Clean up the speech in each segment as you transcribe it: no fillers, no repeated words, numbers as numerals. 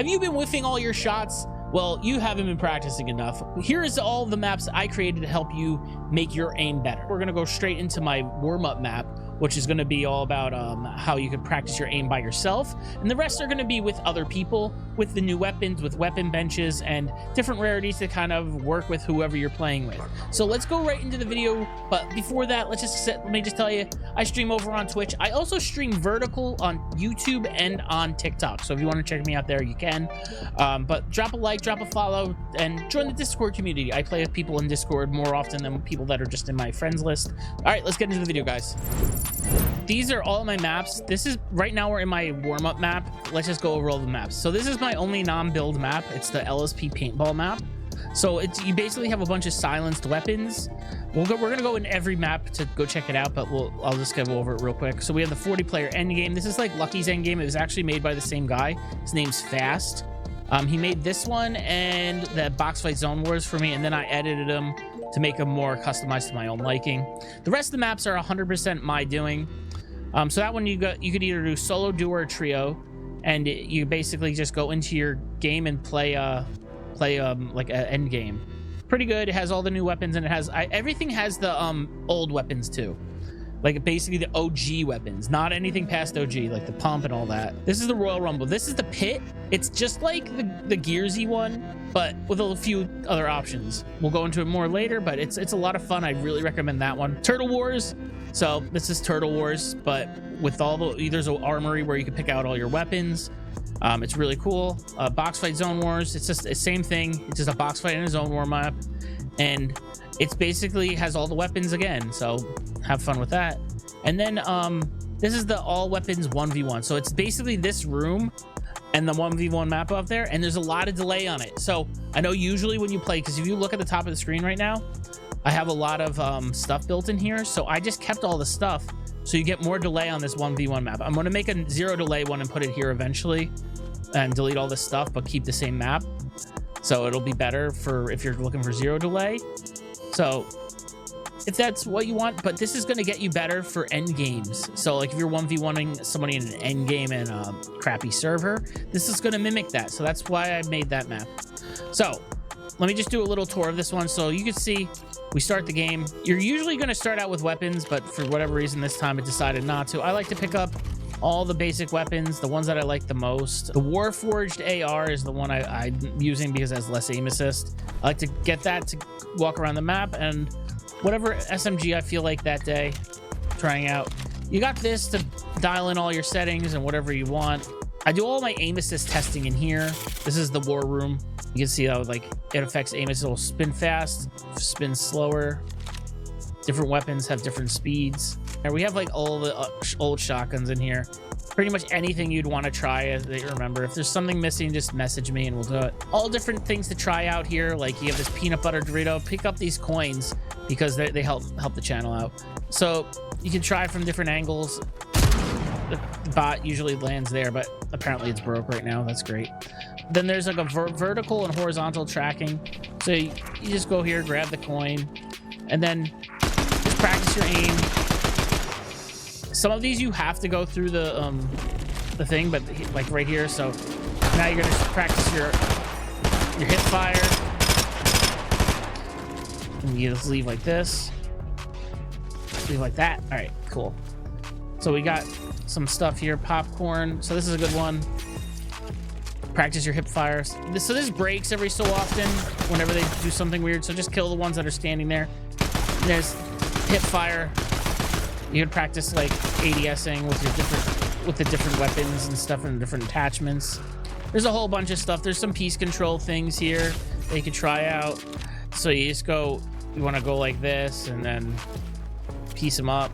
Have you been whiffing all your shots? Well, you haven't been practicing enough. Here is all the maps I created to help you make your aim better. We're gonna go straight into my warm-up map, which is gonna be all about how you can practice your aim by yourself. And the rest are gonna be with other people, with the new weapons, with weapon benches, and different rarities to kind of work with whoever you're playing with. So let's go right into the video. But before that, let me just tell you, I stream over on Twitch. I also stream vertical on YouTube and on TikTok. So if you wanna check me out there, you can. But drop a like, drop a follow, and join the Discord community. I play with people in Discord more often than people that are just in my friends list. All right, let's get into the video, guys. These are all my maps. This is right now we're in my warm-up map. Let's just go over all the maps. So this is my only non-build map. It's the LSP Paintball map. So you basically have a bunch of silenced weapons. We're gonna go in every map to go check it out, but I'll just go over it real quick. So we have the 40-player endgame. This is like Lucky's endgame. It was actually made by the same guy. His name's Fast. He made this one and the BOXFIGHT Zone Wars for me, and then I edited them to make them more customized to my own liking. The rest of the maps are 100% my doing. So that one you could either do solo, duo, or trio, and you basically just go into your game and play like an end game. Pretty good. It has all the new weapons, and it has everything has the old weapons too. Like basically the OG weapons, not anything past OG, like the pump and all that. This is the Royal Rumble. This is the pit. It's just like the Gearsy one, but with a few other options. We'll go into it more later, but it's a lot of fun. I really recommend that one. Turtle Wars. So this is Turtle Wars, but with all there's an armory where you can pick out all your weapons. It's really cool. BOXFIGHT Zone Wars. It's just the same thing. It's just a box fight and a zone war map, and it's basically has all the weapons again. So have fun with that. And then this is the all weapons 1v1. So it's basically this room and the 1v1 map up there, and there's a lot of delay on it. So I know usually when you play, because if you look at the top of the screen right now, I have a lot of stuff built in here. So I just kept all the stuff so you get more delay on this 1v1 map. I'm going to make a 0 delay one and put it here eventually and delete all this stuff, but keep the same map. So it'll be better for if you're looking for 0 delay. So if that's what you want, but this is going to get you better for end games. So like if you're 1v1ing somebody in an end game in a crappy server, this is going to mimic that. So that's why I made that map. So let me just do a little tour of this one. So you can see we start the game. You're usually going to start out with weapons, but for whatever reason this time it decided not to. I like to pick up all the basic weapons, the ones that I like the most. The Warforged AR is the one I'm using because it has less aim assist. I like to get that to walk around the map, and whatever SMG I feel like that day trying out. You got this to dial in all your settings and whatever you want. I do all my aim assist testing in here. This is the war room. You can see how like it affects aim assist. It'll spin fast, spin slower. Different weapons have different speeds. And we have like all the old shotguns in here. Pretty much anything you'd want to try that you remember. If there's something missing, just message me and we'll do it. All different things to try out here. Like you have this peanut butter Dorito. Pick up these coins because they help the channel out. So you can try from different angles. The bot usually lands there, but apparently it's broke right now. That's great. Then there's like a vertical and horizontal tracking. So you just go here, grab the coin, and then just practice your aim. Some of these you have to go through the thing, but like right here. So now you're gonna practice your hip fire. And you just leave like this. Leave like that. All right, cool. So we got some stuff here, popcorn. So this is a good one. Practice your hip fire. So this breaks every so often whenever they do something weird. So just kill the ones that are standing there. And there's hip fire. You can practice like ADSing with the different weapons and stuff and different attachments. There's a whole bunch of stuff. There's some piece control things here that you can try out. So you just go, you want to go like this and then piece them up.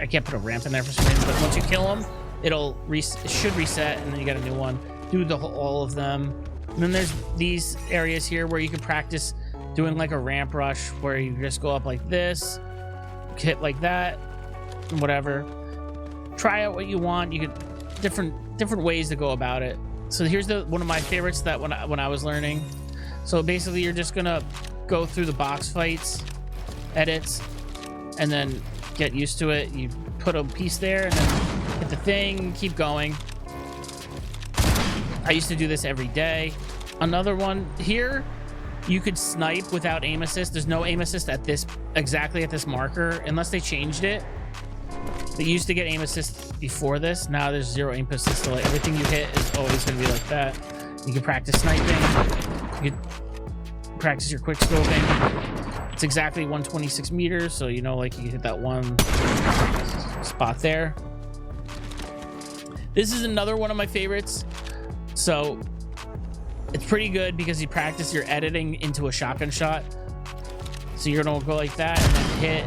I can't put a ramp in there for some reason, but once you kill them, it should reset, and then you got a new one. Do all of them. And then there's these areas here where you can practice doing like a ramp rush, where you just go up like this, hit like that, and whatever. Try out what you want. You could different ways to go about it. So here's one of my favorites that when I was learning. So basically, you're just gonna go through the box fights, edits, and then get used to it. You put a piece there and then hit the thing, keep going. I used to do this every day. Another one here, you could snipe without aim assist. There's no aim assist at this, exactly at this marker, unless they changed it. They used to get aim assist before this. Now there's zero aim assist. So like everything you hit is always going to be like that. You can practice sniping. You can practice your quick scoping. It's exactly 126 meters. So, you know, like you hit that one spot there. This is another one of my favorites. So it's pretty good because you practice your editing into a shotgun shot. So you're going to go like that and then hit.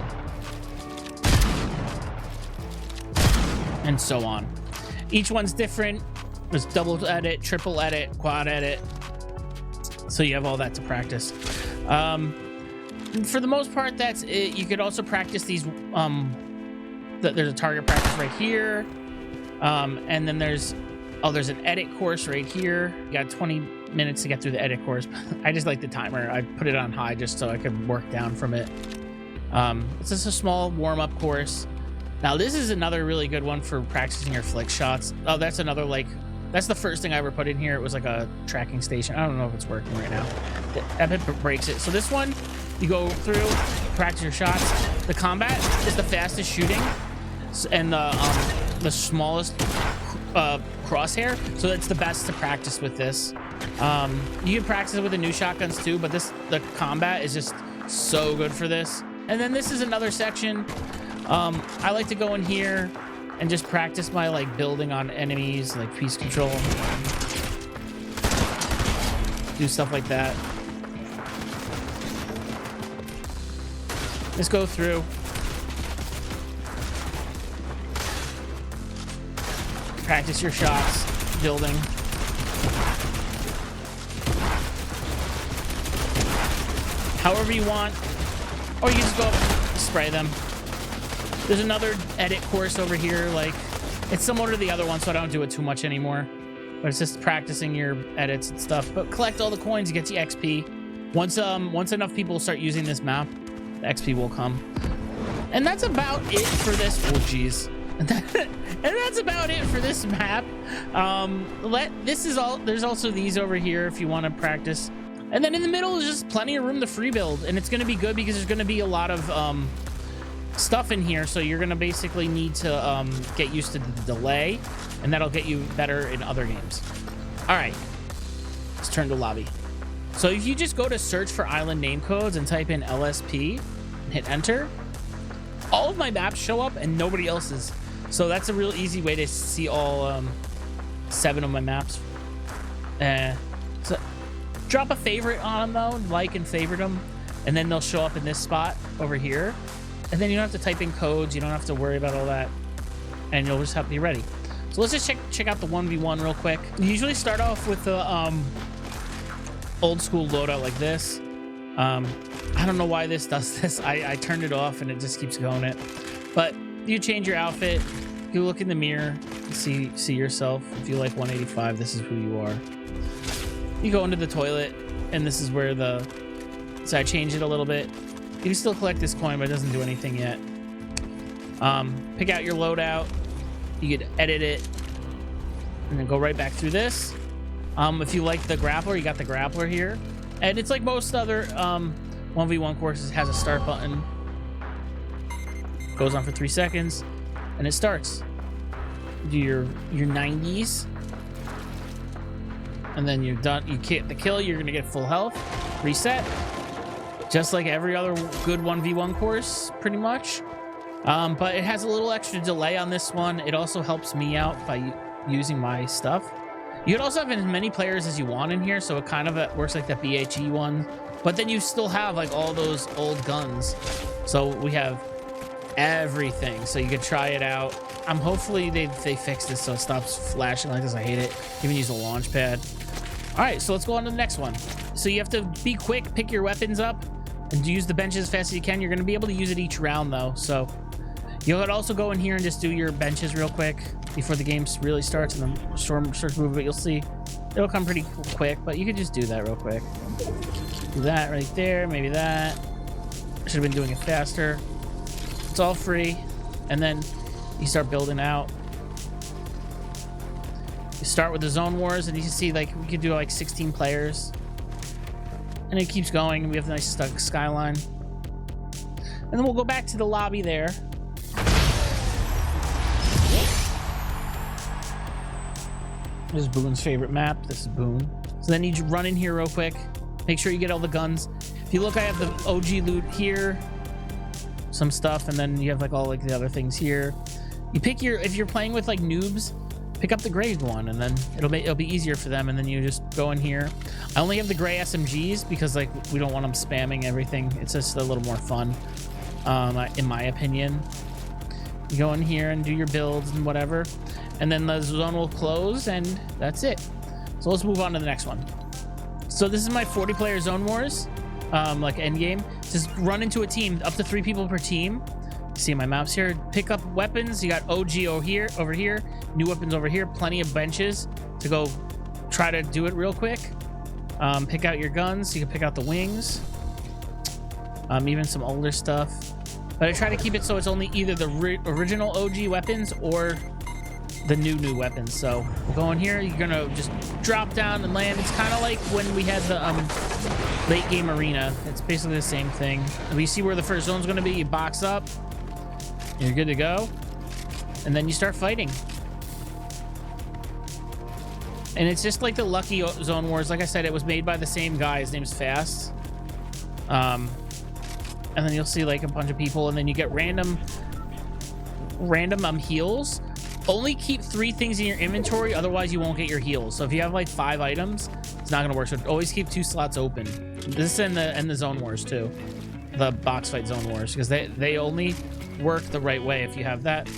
And so on. Each one's different. There's double edit, triple edit, quad edit. So you have all that to practice. For the most part, that's it. You could also practice these. There's a target practice right here. And then there's an edit course right here. You got 20 minutes to get through the edit course. I just like the timer. I put it on high just so I could work down from it. It's just a small warm-up course. Now, this is another really good one for practicing your flick shots. Oh, that's another, like, that's the first thing I ever put in here. It was like a tracking station. I don't know if it's working right now. Epic breaks it. So this one, you go through, practice your shots. The combat is the fastest shooting and the smallest crosshair. So it's the best to practice with this. You can practice it with the new shotguns too, but the combat is just so good for this. And then this is another section. I like to go in here and just practice my like building on enemies, like piece control, do stuff like that. Just go through, practice your shots, building. However you want, or you just go spray them. There's another edit course over here. Like, it's similar to the other one, so I don't do it too much anymore. But it's just practicing your edits and stuff. But collect all the coins, get you XP. Once enough people start using this map, the XP will come. And that's about it for this. Oh, geez. And that's about it for this map. This is all. There's also these over here if you want to practice. And then in the middle is just plenty of room to free build, and it's going to be good because there's going to be a lot of stuff in here, so you're gonna basically need to get used to the delay, and that'll get you better in other games. All right, let's turn to lobby. So if you just go to search for island name codes and type in LSP and hit enter, all of my maps show up and nobody else's. So that's a real easy way to see all 7 of my maps. So drop a favorite on them though, like and favorite them, and then they'll show up in this spot over here. And then you don't have to type in codes. You don't have to worry about all that. And you'll just have to be ready. So let's just check out the 1v1 real quick. You usually start off with the old school loadout like this. I don't know why this does this. I turned it off and it just keeps going it. But you change your outfit. You look in the mirror. See yourself. If you like 185, this is who you are. You go into the toilet. And this is where so I changed it a little bit. You can still collect this coin, but it doesn't do anything yet. Pick out your loadout. You could edit it and then go right back through this. If you like the grappler, you got the grappler here. And it's like most other 1v1 courses, has a start button. Goes on for 3 seconds and it starts. Do your 90s. And then you're done. You get the kill, you're gonna get full health. Reset. Just like every other good 1v1 course, pretty much. But it has a little extra delay on this one. It also helps me out by using my stuff. You could also have as many players as you want in here, so it kind of works like the BHE one. But then you still have like all those old guns. So we have everything, so you could try it out. Hopefully they fix this so it stops flashing like this. I hate it. Even use a launch pad. All right, so let's go on to the next one. So you have to be quick, pick your weapons up, and use the benches as fast as you can. You're going to be able to use it each round though, so you could also go in here and just do your benches real quick before the game really starts and the storm starts moving. But you'll see it'll come pretty quick, but you could just do that real quick. Do that right there, maybe that. Should have been doing it faster. It's all free, and then you start building out. You start with the zone wars, and you can see like we could do like 16 players, and it keeps going. We have a nice skyline, and then we'll go back to the lobby there. This is Boone's favorite map. This is Boone. So then you run in here real quick. Make sure you get all the guns. If you look, I have the OG loot here, some stuff, and then you have like all like the other things here. You pick your, if you're playing with like noobs, pick up the gray one, and then it'll be easier for them. And then you just go in here. I only have the gray SMGs because like we don't want them spamming everything. It's just a little more fun, in my opinion. You go in here and do your builds and whatever, and then the zone will close, and that's it. So let's move on to the next one. So this is my 40-player zone wars, like end game. Just run into a team, up to 3 people per team. See my maps here. Pick up weapons. You got OG over here, new weapons over here. Plenty of benches to go try to do it real quick. Pick out your guns. You can pick out the wings. Even some older stuff. But I try to keep it so it's only either the original OG weapons or the new weapons. So we'll go in here. You're gonna just drop down and land. It's kind of like when we had the late game arena. It's basically the same thing. We see where the first zone's gonna be. You box up. You're good to go. And then you start fighting. And it's just like the Lucky Zone Wars. Like I said, it was made by the same guy. His name's Fast. And then you'll see like a bunch of people, and then you get random heals. Only keep 3 things in your inventory, otherwise you won't get your heals. So if you have like 5 items, it's not gonna work. So always keep 2 slots open. This and the zone wars too, the box fight zone wars, because they only work the right way if you have that.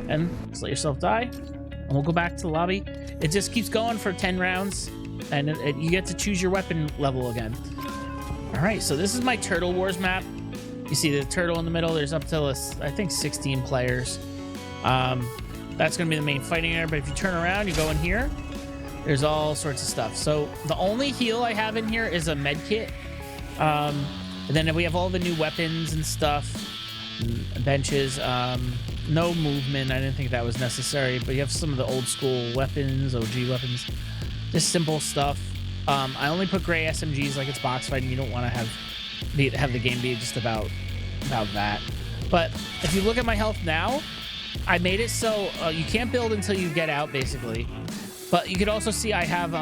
And just let yourself die, and we'll go back to the lobby. It just keeps going for 10 rounds, and you get to choose your weapon level again. All right, so this is my Turtle Wars map. You see the turtle in the middle. There's up to, I think, 16 players. That's going to be the main fighting area. But if you turn around, you go in here, there's all sorts of stuff. So the only heal I have in here is a med kit. And then we have all the new weapons and stuff, and benches. No movement. I didn't think that was necessary. But you have some of the old school weapons, OG weapons. Just simple stuff. I only put gray SMGs like it's box fighting. You don't want to have the game be just about that. But if you look at my health now, I made it so you can't build until you get out, basically. But you could also see I have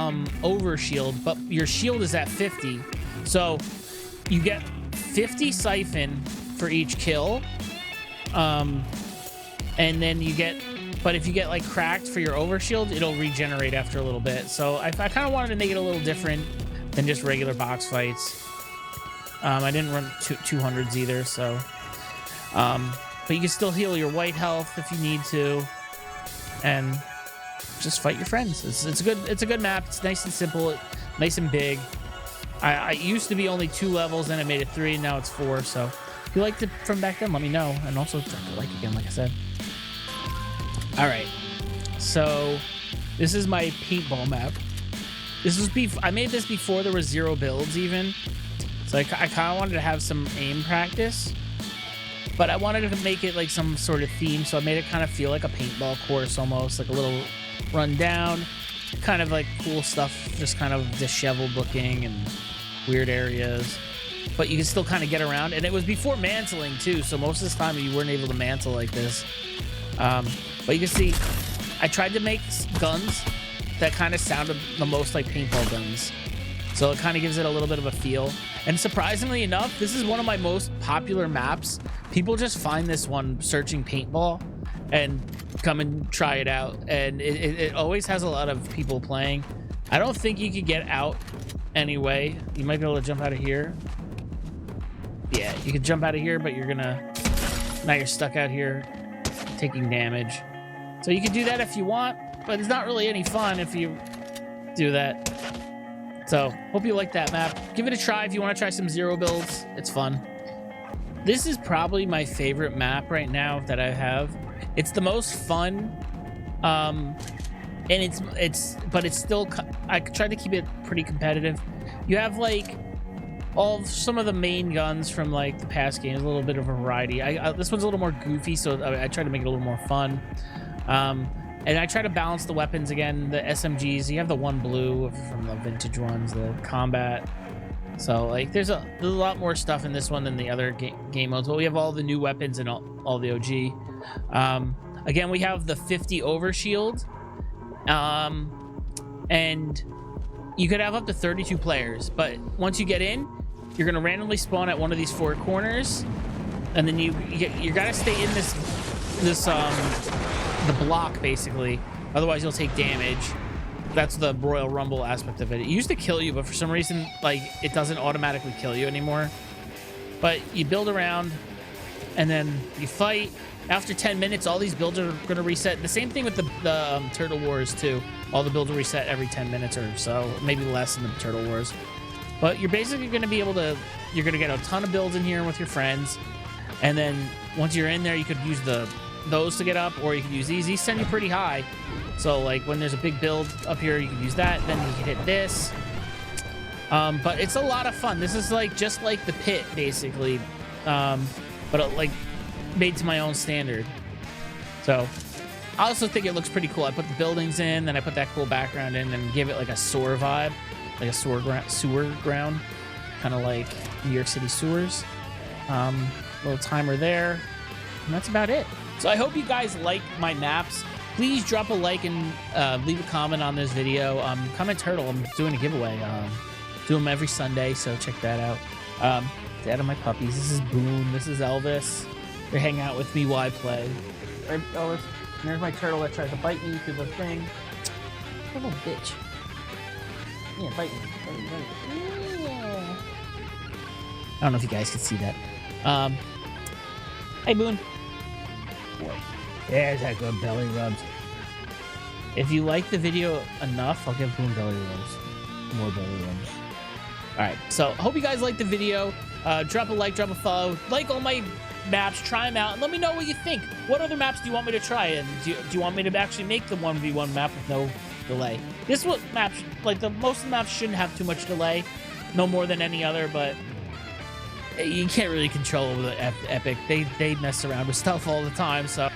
over shield, but your shield is at 50, so you get 50 siphon for each kill, and then you get, but if you get like cracked for your over shield, it'll regenerate after a little bit. So I kind of wanted to make it a little different than just regular box fights. I didn't run 200s either, so but you can still heal your white health if you need to, and just fight your friends. It's a good map. It's nice and simple, nice and big. I used to be only 2 levels, then I made it 3, and now it's 4. So if you liked it from back then, let me know, and also drop a like again, like I said. All right, so this is my paintball map. This was I made this before there was 0 builds even. So I kind of wanted to have some aim practice, but I wanted to make it like some sort of theme. So I made it kind of feel like a paintball course, almost like a little rundown, kind of like cool stuff, just kind of disheveled looking and weird areas, but you can still kind of get around. And it was before mantling too, so most of the time you weren't able to mantle like this. But you can see I tried to make guns that kind of sounded the most like paintball guns. So it kind of gives it a little bit of a feel. And surprisingly enough, this is one of my most popular maps. People just find this one searching paintball and come and try it out. And it always has a lot of people playing. I don't think you could get out anyway. You might be able to jump out of here. Yeah, you could jump out of here, but now you're stuck out here taking damage. So you can do that if you want, but it's not really any fun if you do that. So hope you like that map. Give it a try if you want to try some 0 builds. It's fun. This is probably my favorite map right now that I have. It's the most fun, and it's still, I tried to keep it pretty competitive. You have like some of the main guns from like the past games, a little bit of a variety. This one's a little more goofy, so I tried to make it a little more fun. And I try to balance the weapons again. The SMGs, you have the one blue from the vintage ones, the combat. So like there's a lot more stuff in this one than the other game modes, but we have all the new weapons and all the OG. Again, we have the 50 overshield, and you could have up to 32 players, but once you get in, you're gonna randomly spawn at one of these 4 corners, and then you gotta stay in the block basically, otherwise you'll take damage. That's the Royal Rumble aspect of it. It used to kill you, but for some reason, like, it doesn't automatically kill you anymore. But you build around, and then you fight. After 10 minutes, all these builds are going to reset. The same thing with the Turtle Wars, too. All the builds will reset every 10 minutes or so, maybe less in the Turtle Wars. But you're basically going to be able to... You're going to get a ton of builds in here with your friends. And then once you're in there, you could use those to get up, or you can use these. These send you pretty high. So like when there's a big build up here, you can use that. Then you can hit this. But it's a lot of fun. This is like just like the pit basically, but like made to my own standard. So I also think it looks pretty cool. I put the buildings in, then I put that cool background in, and give it like a sewer vibe, like a sewer ground, kind of like New York City sewers. Little timer there, and that's about it. So I hope you guys like my maps. Please drop a like and leave a comment on this video. Comment Turtle, I'm doing a giveaway. Do them every Sunday, so check that out. Dad of my puppies. This is Boone. This is Elvis. They hang out with me while I play. Right, Elvis? And there's my turtle that tries to bite me through the thing. Little bitch. Yeah, bite me. Yeah. I don't know if you guys can see that. Hey, Boone. There's that good belly rubs. If you like the video enough, I'll give Boone belly rubs. More belly rubs. Alright, so I hope you guys liked the video. Drop a like, drop a follow. Like all my maps, try them out, and let me know what you think. What other maps do you want me to try? And do you want me to actually make the 1v1 map with no delay? This was maps, like most of the maps shouldn't have too much delay. No more than any other, but you can't really control the Epic. They mess around with stuff all the time, so